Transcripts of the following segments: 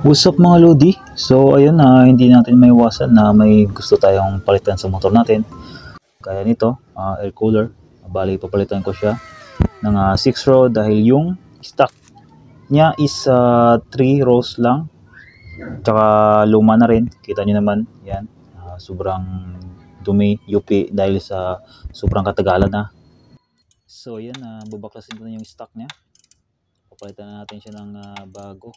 What's up mga Lodi? So ayun na, hindi natin maiwasan na may gusto tayong palitan sa motor natin. Kaya nito, air cooler. Bali papalitan ko siya ng 6 row dahil yung stock niya is 3 rows lang. Tsaka luma na rin, kita niyo naman. Yan, sobrang dumi, yupi dahil sa sobrang katagalan na. So yan, babaklasin ko na yung stock niya. Papalitan na natin siya ng bago.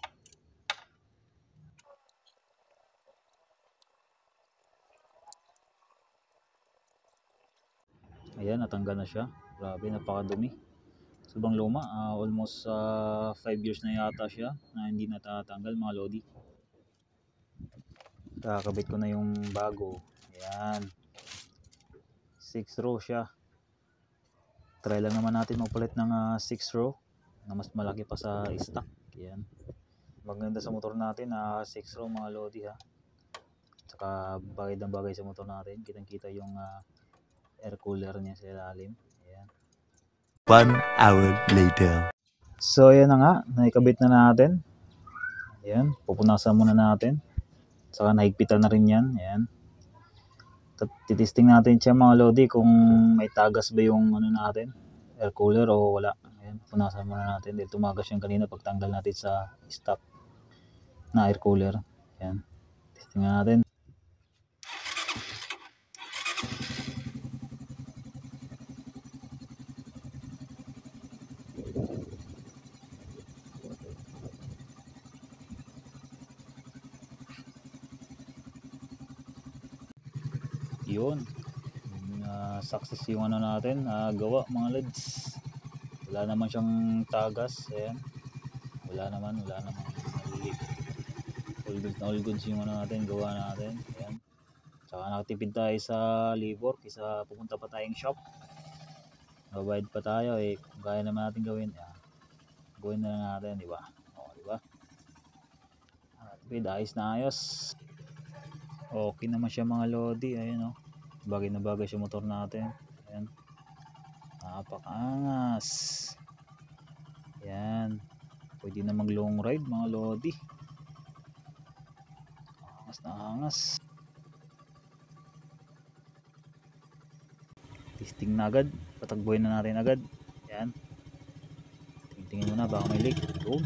Ayan, natanggal na siya. Grabe, napakadumi. Sobrang luma, almost 5 years na yata siya na hindi natatanggal mga Lodi. Kakabit ko na yung bago. Ayan. 6 row siya. Try lang naman natin magpalit ng 6 row na mas malaki pa sa stock. Ayan. Maganda sa motor natin na 6 row mga Lodi ha. Tsaka bagay na bagay sa motor natin. Kitang-kita yung air cooler niya sa ilalim. Ayan. 1 hour later. So ayan na nga, naikabit na natin. Ayan, pupunasan muna natin. Saka nahigpitan na rin yan. Ayan. Titisting natin siya mga Lodi kung may tagas ba yung ano natin, air cooler o wala. Ayan, punasan muna natin dahil tumagas yung kanina pagtanggal natin sa stock na air cooler. Ayan, testing natin. Yun, success yung ano natin, gawa mga lads. Wala naman siyang tagas. Ayan, wala naman nalilip. All goods yung ano natin, gawa natin. Ayan, saka nakatipid tayo sa labor kaysa pupunta pa tayong shop. Nabayad pa tayo kung kaya naman natin gawin. Gawin na lang natin, di ba? Di ba? Ayos na ayos. Okay naman siya mga Lodi. Ayan bagay na bagay sa motor natin. Ayan, napakaangas. Ayan, pwede na mag long ride mga Lodi. Angas na angas. Testing na agad, patagbuhin na natin agad. Ayan, tingin muna baka may leak. Boom.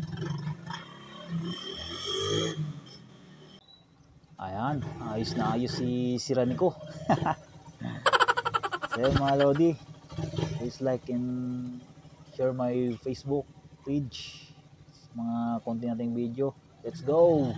Ayan, ayos na ayos si Ranico. So mga Lodi, please like and share my Facebook page, mga konti nating video. Let's go!